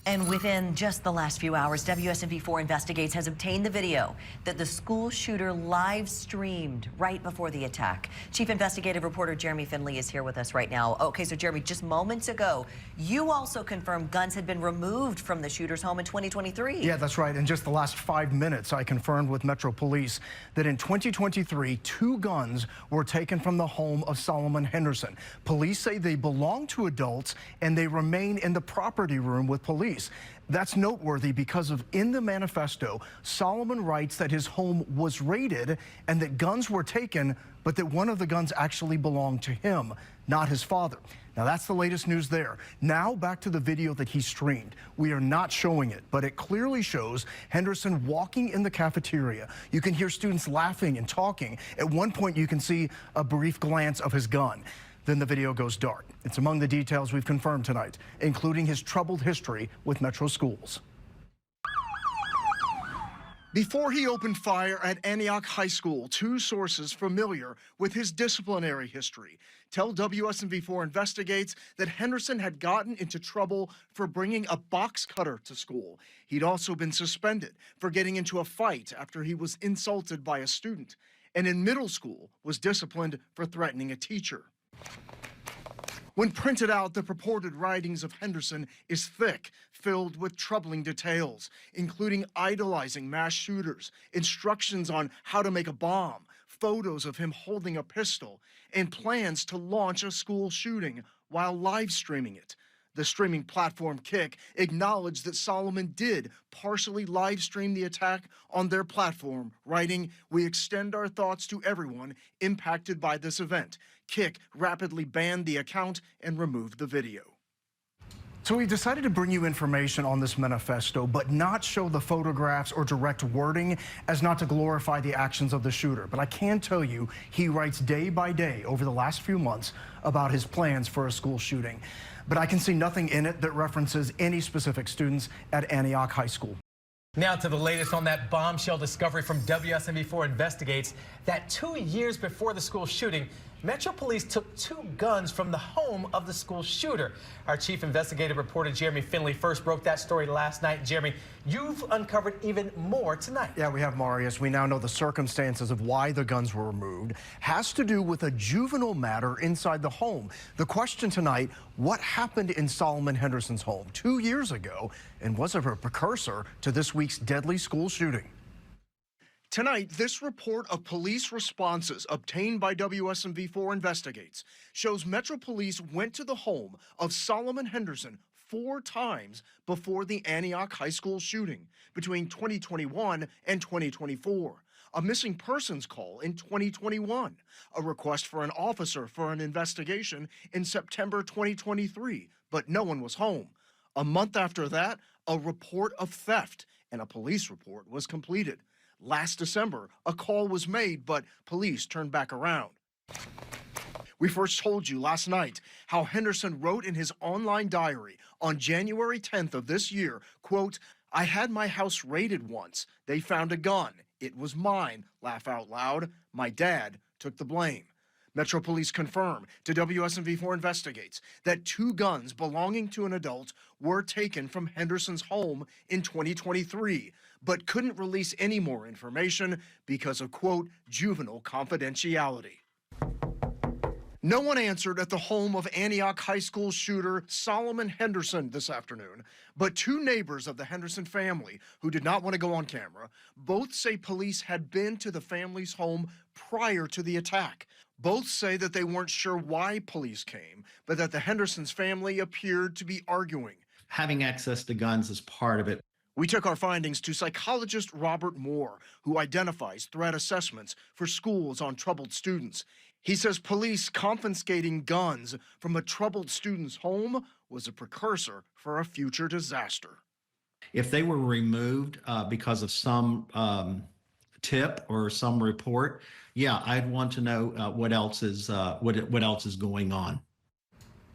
And within just the last few hours, WSMV4 Investigates has obtained the video that the school shooter live streamed right before the attack. Chief Investigative Reporter Jeremy Finley is here with us right now. Okay, so Jeremy, just moments ago, you also confirmed guns had been removed from the shooter's home in 2023. Yeah, that's right. In just the last 5 minutes, I confirmed with Metro Police that in 2023, 2 guns were taken from the home of Solomon Henderson. Police say they belong to adults and they remain in the property room with police. That's noteworthy because in the manifesto, Solomon writes that his home was raided and that guns were taken, but that one of the guns actually belonged to him, not his father. Now, that's the latest news there. Now, back to the video that he streamed. We are not showing it, but it clearly shows Henderson walking in the cafeteria. You can hear students laughing and talking. At one point, you can see a brief glance of his gun. Then the video goes dark. It's among the details we've confirmed tonight, including his troubled history with Metro schools. Before he opened fire at Antioch High School, 2 sources familiar with his disciplinary history tell WSMV4 Investigates that Henderson had gotten into trouble for bringing a box cutter to school. He'd also been suspended for getting into a fight after he was insulted by a student, and in middle school was disciplined for threatening a teacher. When printed out, the purported writings of Henderson is thick, filled with troubling details, including idolizing mass shooters, instructions on how to make a bomb, photos of him holding a pistol, and plans to launch a school shooting while live streaming it. The streaming platform Kick acknowledged that Solomon did partially live stream the attack on their platform, writing, "We extend our thoughts to everyone impacted by this event." Kick rapidly banned the account and removed the video. So we decided to bring you information on this manifesto, but not show the photographs or direct wording as not to glorify the actions of the shooter. But I can tell you, he writes day by day over the last few months about his plans for a school shooting. But I can see nothing in it that references any specific students at Antioch High School. Now to the latest on that bombshell discovery from WSMV4 Investigates that 2 years before the school shooting, Metro Police took 2 guns from the home of the school shooter. Our chief investigative reporter Jeremy Finley first broke that story last night. Jeremy, you've uncovered even more tonight. Yeah, we have, Marius. We now know the circumstances of why the guns were removed has to do with a juvenile matter inside the home. The question tonight, what happened in Solomon Henderson's home 2 years ago, and was it a precursor to this week's deadly school shooting? Tonight, this report of police responses obtained by WSMV4 Investigates shows Metro Police went to the home of Solomon Henderson 4 times before the Antioch High School shooting between 2021 and 2024. A missing persons call in 2021, a request for an officer for an investigation in September 2023, but no one was home. A month after that, a report of theft and a police report was completed. Last December, a call was made, but police turned back around. We first told you last night how Henderson wrote in his online diary on January 10th of this year, quote, "I had my house raided once. They found a gun. It was mine. Laugh out loud. My dad took the blame." Metro Police confirm to WSMV4 Investigates that 2 guns belonging to an adult were taken from Henderson's home in 2023, but couldn't release any more information because of, quote, juvenile confidentiality. No one answered at the home of Antioch High School shooter Solomon Henderson this afternoon, but 2 neighbors of the Henderson family who did not want to go on camera both say police had been to the family's home prior to the attack. Both say that they weren't sure why police came, but that the Henderson's family appeared to be arguing. Having access to guns is part of it. We took our findings to psychologist Robert Moore, who identifies threat assessments for schools on troubled students. He says police confiscating guns from a troubled student's home was a precursor for a future disaster. If they were removed because of some tip or some report, yeah, I'd want to know what else is going on.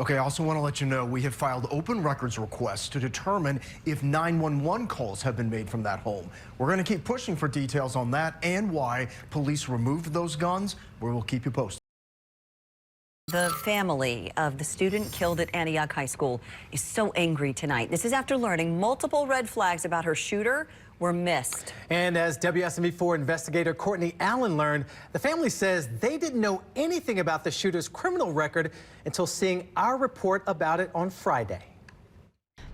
Okay, I also want to let you know we have filed open records requests to determine if 911 calls have been made from that home. We're going to keep pushing for details on that and why police removed those guns. We will keep you posted. The family of the student killed at Antioch High School is so angry tonight. This is after learning multiple red flags about her shooter were missed. And as WSMV4 investigator Courtney Allen learned, the family says they didn't know anything about the shooter's criminal record until seeing our report about it on Friday.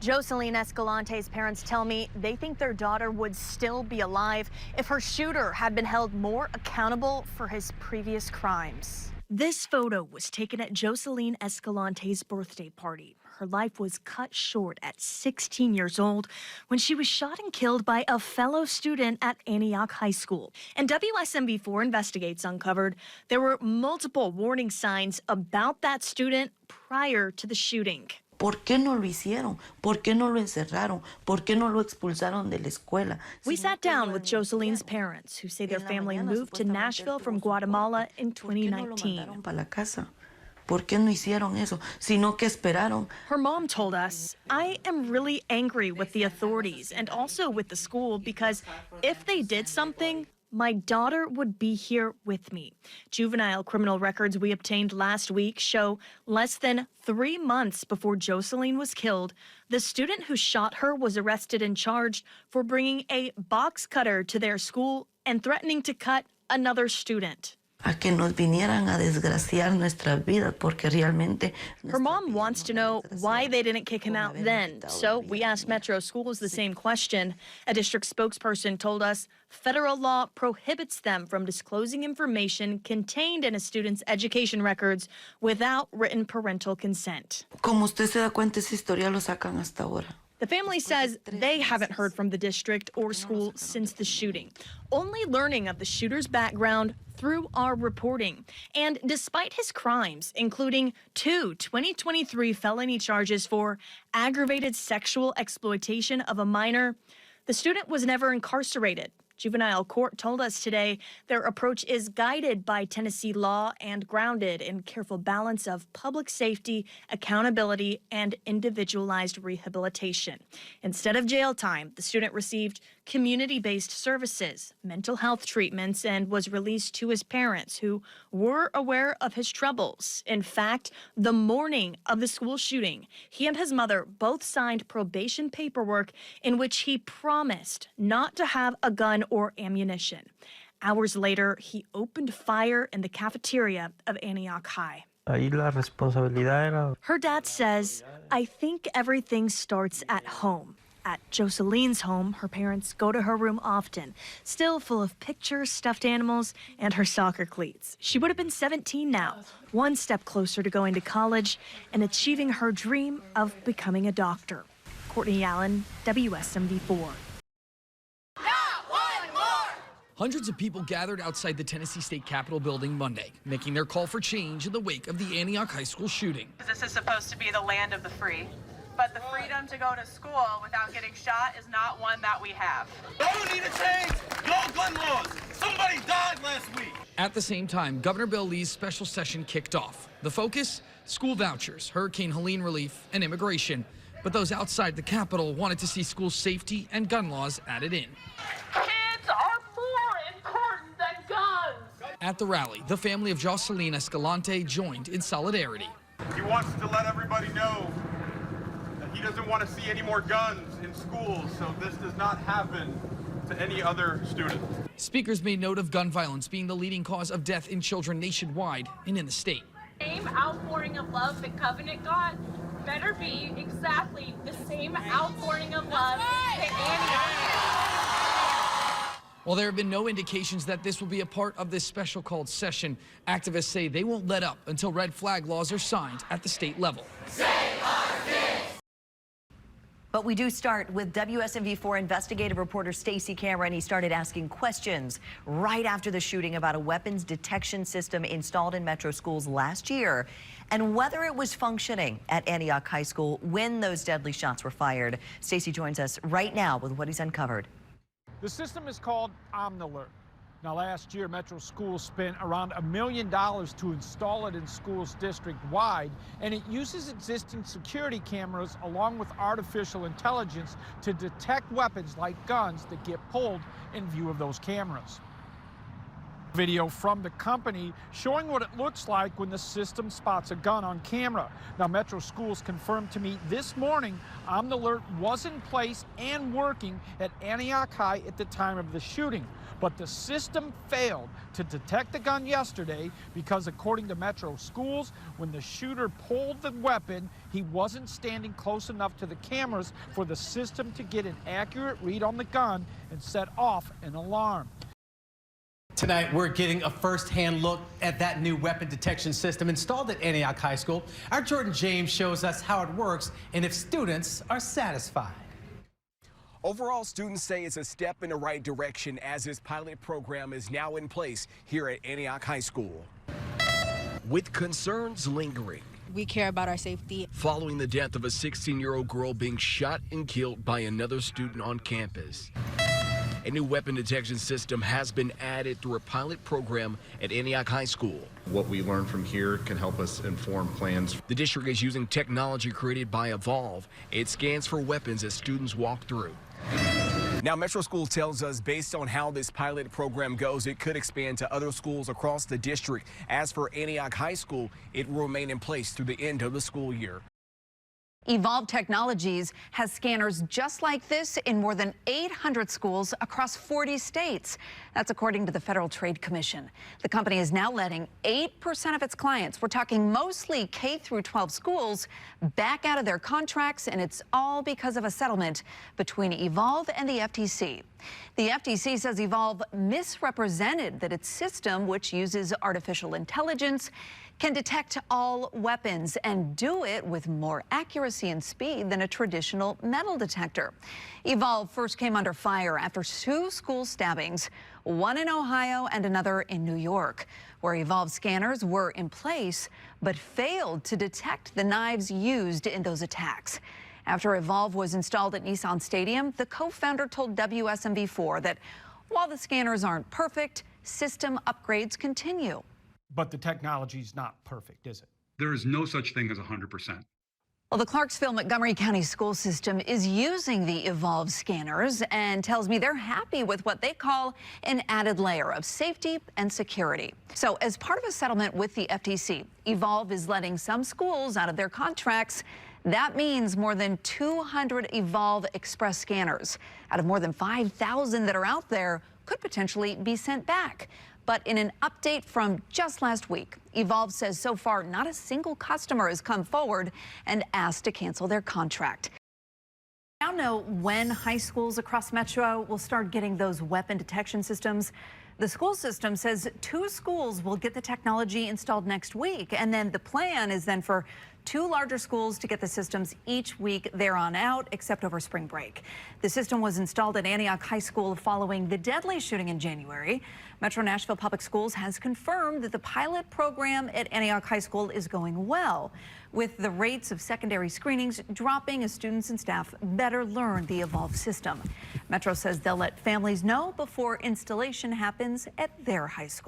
Jocelyn Escalante's parents tell me they think their daughter would still be alive if her shooter had been held more accountable for his previous crimes. This photo was taken at Jocelyn Escalante's birthday party. Her life was cut short at 16 years old when she was shot and killed by a fellow student at Antioch High School. And WSMV4 Investigates uncovered there were multiple warning signs about that student prior to the shooting. ¿Por qué no lo hicieron? ¿Por qué no lo encerraron? ¿Por qué no lo expulsaron de la escuela? We sat down with Jocelyn's parents, who say their family moved to Nashville from Guatemala in 2019. ¿Por qué no hicieron eso? Sino que esperaron. Her mom told us, I am really angry with the authorities and also with the school because if they did something, my daughter would be here with me. Juvenile criminal records we obtained last week show less than 3 months before Jocelyn was killed, the student who shot her was arrested and charged for bringing a box cutter to their school and threatening to cut another student. A que nos vinieran a desgraciar nuestras vidas porque realmente. Her mom wants to know why they didn't kick him out then, so we asked Metro Schools the same question. A district spokesperson told us federal law prohibits them from disclosing information contained in a student's education records without written parental consent. Como usted se da cuenta, esa historia lo sacan hasta ahora. The family says they haven't heard from the district or school since the shooting, only learning of the shooter's background through our reporting. And despite his crimes, including 2 2023 felony charges for aggravated sexual exploitation of a minor, the student was never incarcerated. Juvenile court told us today their approach is guided by Tennessee law and grounded in careful balance of public safety, accountability, and individualized rehabilitation. Instead of jail time, the student received community-based services, mental health treatments, and was released to his parents, who were aware of his troubles. In fact, the morning of the school shooting, he and his mother both signed probation paperwork in which he promised not to have a gun or ammunition. Hours later, he opened fire in the cafeteria of Antioch High. Ahí la responsabilidad era. Her dad says, I think everything starts at home. At Jocelyn's home, her parents go to her room often, still full of pictures, stuffed animals, and her soccer cleats. She would have been 17 now, one step closer to going to college and achieving her dream of becoming a doctor. Courtney Allen, WSMV4. Hundreds of people gathered outside the Tennessee State Capitol building Monday, making their call for change in the wake of the Antioch High School shooting. This is supposed to be the land of the free, but the freedom to go to school without getting shot is not one that we have. Don't need to change no gun laws. Somebody died last week. At the same time, Governor Bill Lee's special session kicked off. The focus? School vouchers, Hurricane Helene relief, and immigration. But those outside the Capitol wanted to see school safety and gun laws added in. Kids are more important than guns. At the rally, the family of Jocelyn Escalante joined in solidarity. He wants to let everybody know that he doesn't want to see any more guns in schools, so this does not happen to any other student. Speakers made note of gun violence being the leading cause of death in children nationwide and in the state. Same outpouring of love that Covenant got better be exactly the same outpouring of love that Antioch. While there have been no indications that this will be a part of this special called session, activists say they won't let up until red flag laws are signed at the state level. But we do start with WSMV4 investigative reporter Stacey Cameron. He started asking questions right after the shooting about a weapons detection system installed in Metro schools last year and whether it was functioning at Antioch High School when those deadly shots were fired. Stacey joins us right now with what he's uncovered. The system is called OmniAlert. Now, last year, Metro Schools spent around $1 million to install it in schools district-wide, and it uses existing security cameras along with artificial intelligence to detect weapons like guns that get pulled in view of those cameras. Video from the company showing what it looks like when the system spots a gun on camera. Now, Metro Schools confirmed to me this morning OmniAlert was in place and working at Antioch High at the time of the shooting. But the system failed to detect the gun yesterday because, according to Metro Schools, when the shooter pulled the weapon, he wasn't standing close enough to the cameras for the system to get an accurate read on the gun and set off an alarm. Tonight, we're getting a first-hand look at that new weapon detection system installed at Antioch High School. Our Jordan James shows us how it works and if students are satisfied. Overall, students say it's a step in the right direction as this pilot program is now in place here at Antioch High School. With concerns lingering. We care about our safety. Following the death of a 16-year-old girl being shot and killed by another student on campus. A new weapon detection system has been added through a pilot program at Antioch High School. What we learn from here can help us inform plans. The district is using technology created by Evolve. It scans for weapons as students walk through. Now, Metro School tells us based on how this pilot program goes, it could expand to other schools across the district. As for Antioch High School, it will remain in place through the end of the school year. Evolve Technologies has scanners just like this in more than 800 schools across 40 states. That's according to the Federal Trade Commission. The company is now letting 8% of its clients, we're talking mostly K through 12 schools, back out of their contracts, and it's all because of a settlement between Evolve and the FTC. The FTC says Evolve misrepresented that its system, which uses artificial intelligence, can detect all weapons and do it with more accuracy and speed than a traditional metal detector. Evolve first came under fire after 2 school stabbings, one in Ohio and another in New York, where Evolve scanners were in place but failed to detect the knives used in those attacks. After Evolve was installed at Nissan Stadium, the co-founder told WSMV4 that while the scanners aren't perfect, system upgrades continue. But the technology's not perfect, is it? There is no such thing as 100%. Well, the Clarksville-Montgomery County school system is using the Evolve scanners and tells me they're happy with what they call an added layer of safety and security. So as part of a settlement with the FTC, Evolve is letting some schools out of their contracts. That means more than 200 Evolve Express scanners out of more than 5,000 that are out there could potentially be sent back. But in an update from just last week, Evolve says so far not a single customer has come forward and asked to cancel their contract. Now know when high schools across Metro will start getting those weapon detection systems. The school system says 2 schools will get the technology installed next week, and then the plan is then for 2 larger schools to get the systems each week there on out, except over spring break. The system was installed at Antioch High School following the deadly shooting in January. Metro Nashville Public Schools has confirmed that the pilot program at Antioch High School is going well, with the rates of secondary screenings dropping as students and staff better learn the Evolve system. Metro says they'll let families know before installation happens at their high school.